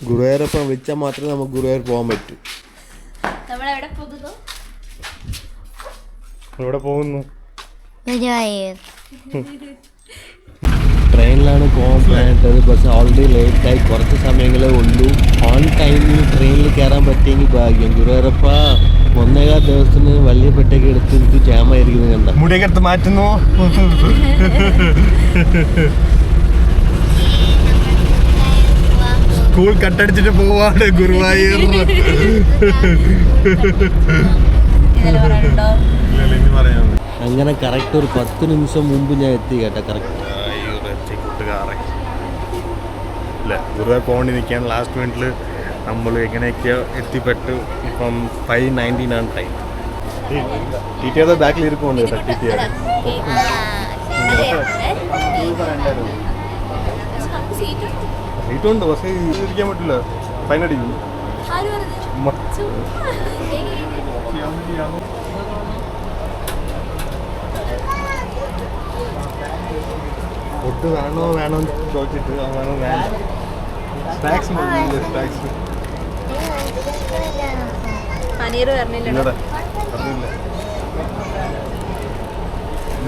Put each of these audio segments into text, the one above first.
ഗുരുവായൂരപ്പം വിളിച്ചാൽ മാത്രമേ നമുക്ക് ഗുരുവായൂർ പോകാൻ പറ്റൂ. എവിടെ പോകുന്നു? ട്രെയിനിലാണ് പോകാൻ പ്ലാൻ ഇട്ടത്. പക്ഷെ ഓൾറെഡി ലേറ്റായി, കുറച്ച് സമയങ്ങളേ ഉള്ളൂ. ഓൺ ടൈമിൽ ട്രെയിനിൽ കയറാൻ പറ്റിയെങ്കിൽ ഭാഗ്യം. ഗുരുവായൂരപ്പ 1.25 ദിവസത്തിന് വലിയ പെട്ടൊക്കെ എടുത്തിട്ട് ജാമായിരിക്കുന്നത് കണ്ട. മുടിയൊക്കെ എടുത്ത് മാറ്റുന്നു. സ്കൂൾ കട്ടടിച്ചിട്ട് പോവാണ് ഗുരുവായൂർ. അങ്ങനെ കറക്റ്റ് ഒരു 10 നിമിഷം മുമ്പ് ഞാൻ എത്തി കേട്ടോ. കറക്റ്റ് ഗുരുവായൂർ പോകേണ്ടി നിൽക്കാൻ ലാസ്റ്റ് മിനിറ്റിൽ നമ്മൾ എങ്ങനെയൊക്കെയോ എത്തിപ്പെട്ടു. ഇപ്പം 5:19 ടൈം. ടി ടി ആർ ബാക്കിൽ ഇരിക്കുന്നുണ്ട് കേട്ടോ. ടി ടി ആർ സീറ്റുണ്ട്, പക്ഷേ ഇരിക്കാൻ പറ്റില്ല, ഫൈൻ അടിക്കും. ഫുഡ് വേണോ വേണോ ചോദിച്ചിട്ട് വേണോ വേണ്ട. സ്നാക്സ് സ്നാക്സ്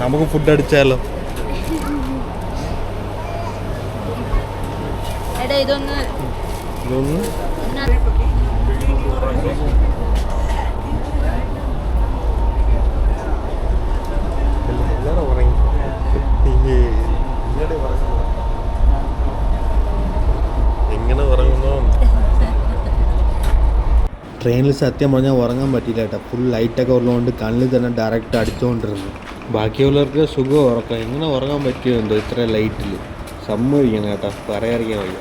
നമുക്ക് ഫുഡ് അടിച്ചാലോ? ഇതൊന്ന് എല്ലാരും ഉറങ്ങി. എങ്ങനെ ഉറങ്ങുന്നു? ട്രെയിനിൽ സത്യം പറഞ്ഞാൽ ഉറങ്ങാൻ പറ്റില്ല കേട്ടോ. ഫുൾ ലൈറ്റൊക്കെ ഉള്ളതുകൊണ്ട് കണ്ണിൽ തന്നെ ഡയറക്റ്റ് അടിച്ചുകൊണ്ടിരുന്നു. ബാക്കിയുള്ളവർക്ക് സുഖം ഉറക്കം. എങ്ങനെ ഉറങ്ങാൻ പറ്റുമോ എന്തോ ഇത്ര ലൈറ്റിൽ. സമ്മതിക്കണം കേട്ടോ, പറയാറിയാൻ വയ്യ.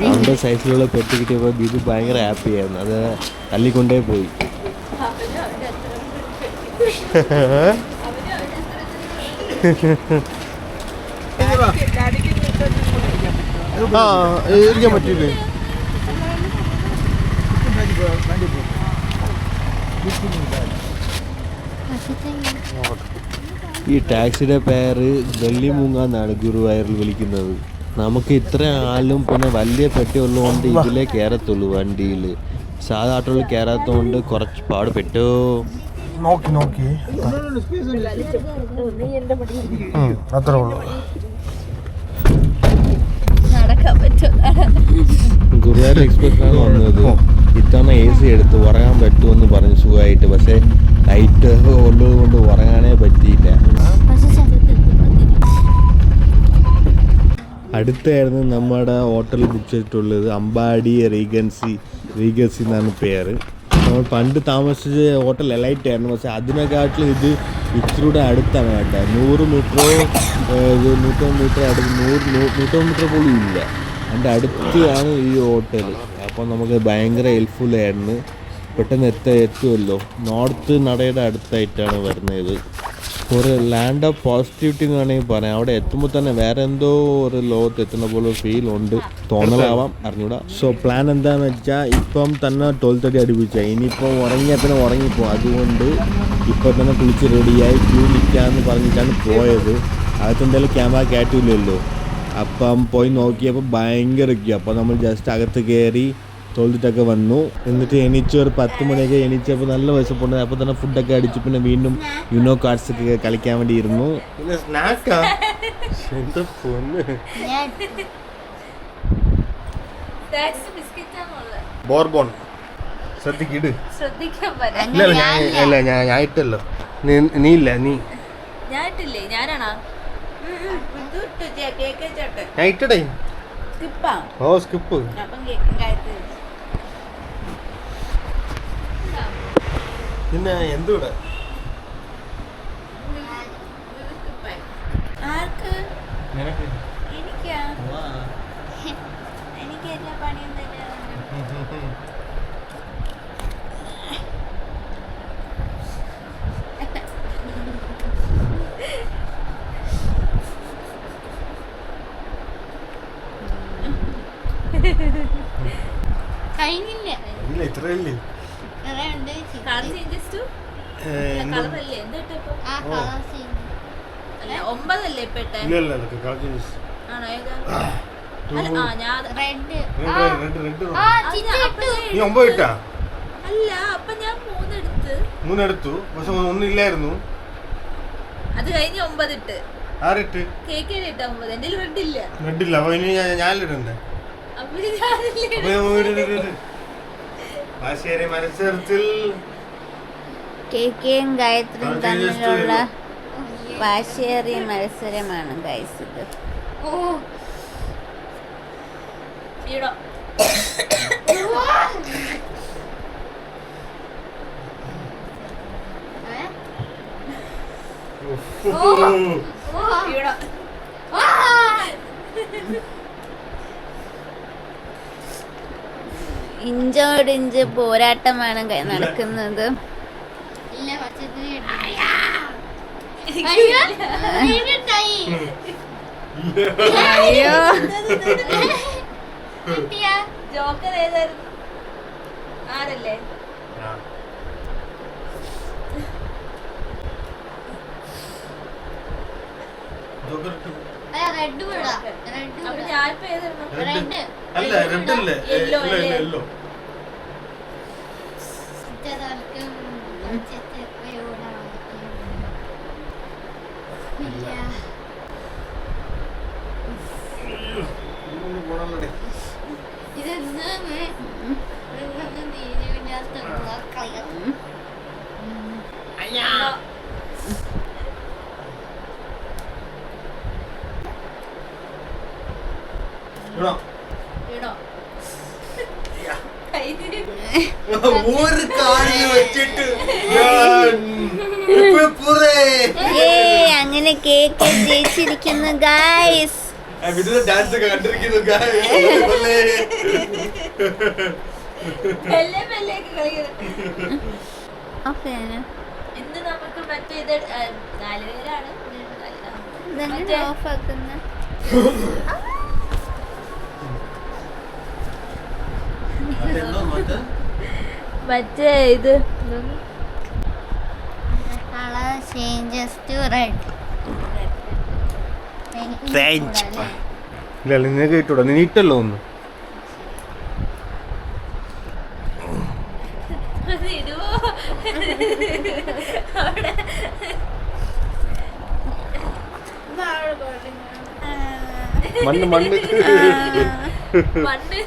അവൻ്റെ സൈസിലുള്ള പെട്ട് കിട്ടിയപ്പോൾ ബിജു ഭയങ്കര ഹാപ്പി ആയിരുന്നു. അത് തള്ളിക്കൊണ്ടേ പോയി. ഇരിക്കാൻ പറ്റില്ലേ? ഈ ടാക്സിയുടെ പേര് വെള്ളിമൂങ്ങ എന്നാണ് ഗുരുവായൂരിൽ വിളിക്കുന്നത്. നമുക്ക് ഇത്ര ആളും പിന്നെ വലിയ പെട്ടി ഉള്ളതുകൊണ്ട് ഇതിലേ കയറത്തുള്ളൂ വണ്ടിയിൽ. സാധാ ഓട്ടോയിൽ കയറാത്തതുകൊണ്ട് കുറച്ച് പാട് പെട്ടോ. നോക്കി നോക്കി അത്രേ ഉള്ളൂ. ഗുരുവായൂർ എക്സ്പ്രസ്സിനാണ് വന്നത്. ഇത്തവണ AC എടുത്ത് ഉറങ്ങാൻ പറ്റുമെന്ന് പറഞ്ഞു സുഖമായിട്ട്. പക്ഷേ ലൈറ്റ് ഉള്ളത് കൊണ്ട് ഉറങ്ങാനേ പറ്റിയില്ല. അടുത്തായിരുന്നു നമ്മുടെ ഹോട്ടൽ ബുക്ക് ചെയ്തിട്ടുള്ളത്. അമ്പാടി റീഗൻസി എന്നാണ് പേര്. നമ്മൾ പണ്ട് താമസിച്ച ഹോട്ടൽ എലൈറ്റ് ആയിരുന്നു. പക്ഷേ അതിനെക്കാട്ടിലും ഇത് ഇച്ചിരൂടെ അടുത്താണ് കേട്ടോ. 100 മീറ്ററോ 150 മീറ്റർ അടുത്ത് 150 മീറ്റർ പോലും ഇല്ല. അതിൻ്റെ അടുത്താണ് ഈ ഹോട്ടൽ. അപ്പോൾ നമുക്ക് ഭയങ്കര ഹെൽപ്ഫുള്ളായിരുന്നു. പെട്ടെന്ന് എത്തുമല്ലോ. നോർത്ത് നടയുടെ അടുത്തായിട്ടാണ് വരുന്നത്. ഒരു ലാൻഡ് ഓഫ് പോസിറ്റിവിറ്റി എന്ന് വേണമെങ്കിൽ പറയാം. അവിടെ എത്തുമ്പോൾ തന്നെ വേറെ എന്തോ ഒരു ലോകത്ത് എത്തുന്ന പോലെ ഫീൽ ഉണ്ട്. തോന്നലാവാം, അറിഞ്ഞൂടാ. സോ പ്ലാൻ എന്താണെന്ന് വെച്ചാൽ ഇപ്പം തന്നെ 12:30 അടുപ്പിച്ചാൽ ഇനിയിപ്പോൾ ഉറങ്ങിയാൽ പിന്നെ ഉറങ്ങിപ്പോകും. അതുകൊണ്ട് ഇപ്പം തന്നെ കുളിച്ച് റെഡിയായി ക്യൂ നിൽക്കാമെന്ന് പറഞ്ഞിട്ടാണ് പോയത്. അകത്തെന്തായാലും ക്യാമറ കയറ്റില്ലല്ലോ. അപ്പം പോയി നോക്കിയപ്പോൾ ഭയങ്കര ക്യൂ. അപ്പോൾ നമ്മൾ ജസ്റ്റ് അകത്ത് കയറി തൊഴുതിട്ടൊക്കെ വന്നു. എന്നിട്ട് എണീച്ച് ഒരു 10 മണിയൊക്കെ എണീച്ചപ്പോൾ നല്ല വിശപ്പുണ്ട്. അപ്പോൾ തന്നെ ഫുഡൊക്കെ അടിച്ചു. പിന്നെ വീണ്ടും യുനോ കാർഡ്സ് ഒക്കെ കളിക്കാൻ വേണ്ടി ഇരുന്നു. പിന്നെ സ്നാക്കാ ബോർബോൺ ശ്രദ്ധിക്കിട്. ഇല്ല ഞാൻ ഇട്ടല്ലോ. നീ ഇല്ല നീ ഞാൻ ഇട്ടടേ. ഓ സ്കിപ്പ്. പിന്നെ എന്തുകൂടെ ഇത്രയല്ലേ? 9 ഇപ്പൊ ഇട്ടേ. ആണോ ഏതാ? അല്ല ഞാൻ റെഡ്. നീ 9 ഇട്ടാ? അല്ല അപ്പൊ ഞാൻ 3 എടുത്തു പക്ഷെ ഒന്നില്ലായിരുന്നു. അത് കഴിഞ്ഞ് 9 ഇട്ട്. ആറിട്ട്? കേക്ക് ഇട്ട 9. എന്റെ റെഡ് ഇല്ല. റെഡില്ല. അപ്പൊ ഇനി ഞാനിടണ്ടേ? മത്സരത്തിൽ കേക്കയും ഗായത്രിയും തമ്മിലുള്ള വാശിയേറിയ മത്സരമാണ് ഗൈസ് ഇത്. ഇഞ്ചോടിഞ്ച് പോരാട്ടമാണ് നടക്കുന്നത്. അയ്യോ ജോക്കർ ഏതായിരുന്നു? ആരല്ലേ? അപ്പൊ ഞാനിപ്പോ ഏതായിരുന്നു? Yellow yellow. ഒരു കാര്യം വെച്ചിട്ട് അങ്ങനെ കേക്ക് ജയിച്ചിരിക്കുന്നു ഗൈസ്. ഡാൻസ് ഒക്കെ കണ്ടിരിക്കുന്നു ഇന്ന് നമുക്ക് മറ്റേ ഇത് 4 പേരാണ് ഓഫ് ആക്കുന്ന മറ്റേ ഇത് color changes to red. ഇല്ല നിനക്ക് ഇട്ടൂടാ, നീ ഇട്ടല്ലോ ഒന്ന്. മണ്ണ് മണ്ണ് മണ്ണ്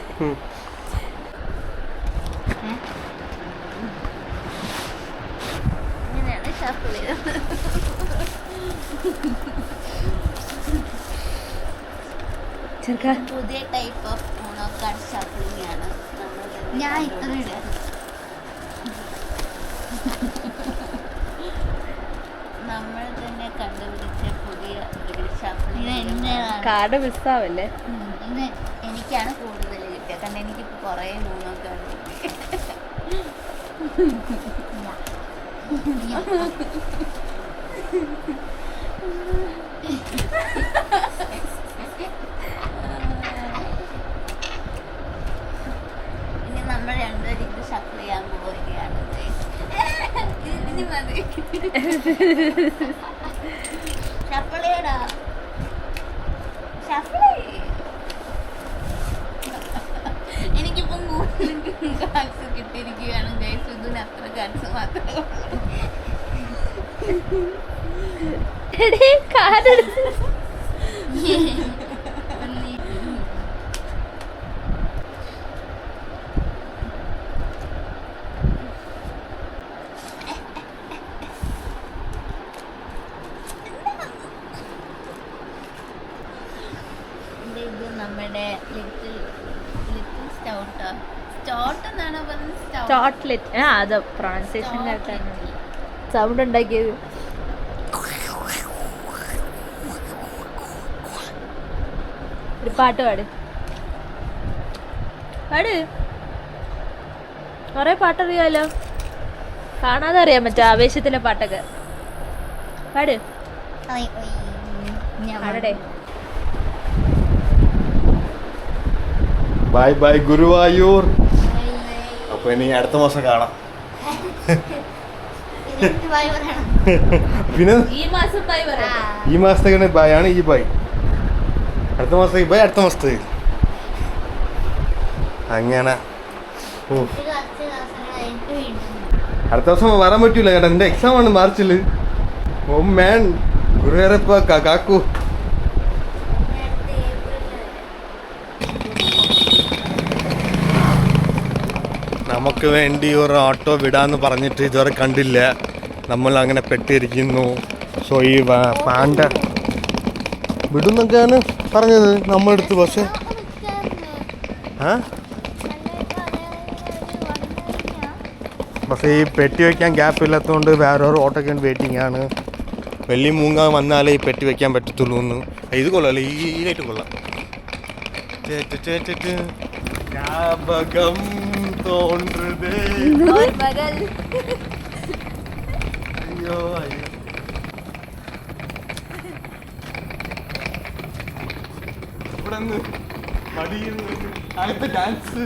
പുതിയ ടൈപ്പ് ഓഫ് ഊണോ കാർഡ് ഷഫ്ലിംഗ് ആണ്. ഞാൻ ഇത്ര നമ്മൾ തന്നെ കണ്ടുപിടിച്ച പുതിയ ഒരു ഷഫ്ലിംഗ് കാർഡ് മിസ്സാവല്ലേ. ഇന്ന് എനിക്കാണ് കൂടുതൽ കിട്ടിയത്, കാരണം എനിക്ക് കുറേ ഊണോ കാർഡ് ഇനി നമ്മൾ രണ്ടുപേരും ഇത് ഷഫിൾ ചെയ്യാൻ പോവുകയാണ്. ഇനി മതി ഷഫിൾ ചെയ്യടാ, ഷഫിൾ ചെയ്യ്. എനിക്കിപ്പം കൂടുതൽ കാർഡ്സ് കിട്ടിയിരിക്കുകയാണ് ഗൈസ്. ഇതിന് അത്ര കാർഡ്സ് മാത്രമേ ഇത് നമ്മുടെ ലിറ്റിൽ സ്റ്റൗട്ട് സ്റ്റോട്ട് എന്നാണ് പറഞ്ഞത്. ചോക്ലേറ്റ്. അത് പ്രൊണൗൺസിയേഷൻ കേട്ടാണ് സൗണ്ട് ഉണ്ടാക്കിയത്. ഒരു പാട്ട് പാട് പാട്. കൊറേ പാട്ടറിയാലോ, കാണാതെ അറിയാൻ പറ്റും ആവേശത്തിലെ പാട്ടൊക്കെ. പാട് പാടടേ. Bye bye Guruvayur. അപ്പൊ ഇനി അടുത്ത മാസം കാണാം. പിന്നെ ഈ മാസം ബൈ പറയാം. ഈ മാസത്തേക്കാണ് ബൈ ആണ് ഈ ബൈ. അടുത്ത മാസത്തേക്ക് ബൈ, അടുത്ത മാസത്തേക്ക് അങ്ങനെ. ഓ അടുത്ത ദിവസം വരാൻ പറ്റൂല കേട്ടോ, എൻ്റെ എക്സാം ആണ് മാർച്ചിൽ. ഓ മാൻ ഗുരുവായൂരപ്പ കാക്കു. നമുക്ക് വേണ്ടി ഒരു ഓട്ടോ വിടാന്ന് പറഞ്ഞിട്ട് ഇതുവരെ കണ്ടില്ല. നമ്മൾ അങ്ങനെ പെട്ടിരിക്കുന്നു. സോ ഈ പാണ്ട വിടുന്നൊക്കെയാണ് പറഞ്ഞത് നമ്മളെടുത്ത്. പക്ഷേ ഈ പെട്ടി വയ്ക്കാൻ ഗ്യാപ്പ് ഇല്ലാത്തതുകൊണ്ട് വേറെ ഒരു ഓട്ടോയ്ക്ക് വേണ്ടി വെയിറ്റിംഗ് ആണ്. വെള്ളി മൂങ്ങ വന്നാലേ ഈ പെട്ടി വയ്ക്കാൻ പറ്റത്തുള്ളൂ എന്ന്. ഇത് കൊള്ളാമല്ലോ, ഈ ലൈറ്റ് കൊള്ളാം. ஞாபகம் தோன்றுதே. ஐயோ ஐயோ. ഇവിടെന്ന് മടിയിൽ അടുത്ത ഡാൻസ്.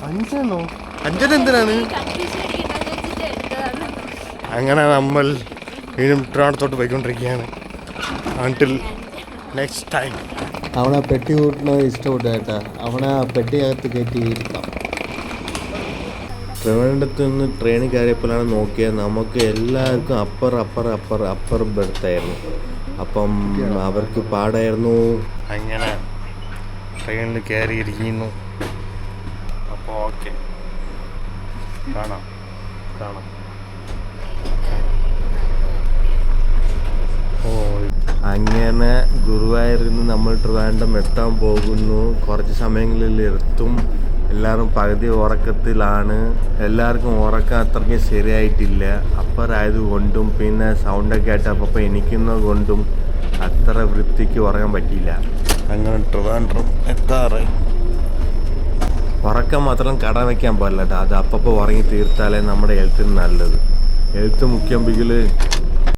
അഞ്ചെണ്ണോ? അഞ്ചെണ്ണെന്തിനാണ്? അങ്ങനെ നമ്മൾ വീണ്ടും ട്രിവാൻഡ്രത്തോട്ട് പോയിക്കൊണ്ടിരിക്കുകയാണ്. Until next time. അവനെ പെട്ടി കൂട്ടുന്നത് ഇഷ്ടപ്പെട്ടു കേട്ടാ. അവനെ ആ പെട്ടിയകത്ത് കയറ്റി ഇരുത്താം. ട്രിവാൻഡ്രത്ത് നിന്ന് ട്രെയിനിൽ കയറിയപ്പോഴാണ് നോക്കിയത്, നമുക്ക് എല്ലാവർക്കും അപ്പർ ബെർത്തായിരുന്നു. അപ്പം അവർക്ക് പാടായിരുന്നു. അങ്ങനെ ട്രെയിനിൽ കയറിയിരിക്കുന്നു. അപ്പോൾ ഓക്കെ, കാണാം. ഓ അങ്ങനെ ഗുരുവായൂരിൽ നിന്ന് നമ്മൾ ട്രിവാൻഡ്രം എത്താൻ പോകുന്നു. കുറച്ച് സമയങ്ങളിൽ എത്തും. എല്ലാവരും പകുതി ഉറക്കത്തിലാണ്. എല്ലാവർക്കും ഉറക്കം അത്രയ്ക്ക് ശരിയായിട്ടില്ല. അപ്പറായതുകൊണ്ടും പിന്നെ സൗണ്ടൊക്കെ ആയിട്ട് അപ്പം എനിക്കുന്നത് കൊണ്ടും അത്ര വൃത്തിക്ക് ഉറങ്ങാൻ പറ്റിയില്ല. അങ്ങനെ ട്രിവാൻഡ്രം എത്താറ്. ഉറക്കം മാത്രം കട വയ്ക്കാൻ പാടില്ല കേട്ടോ. അത് അപ്പം ഉറങ്ങി തീർത്താലേ നമ്മുടെ ഹെൽത്തിന് നല്ലത്. ഹെൽത്ത് മുഖ്യമെങ്കിൽ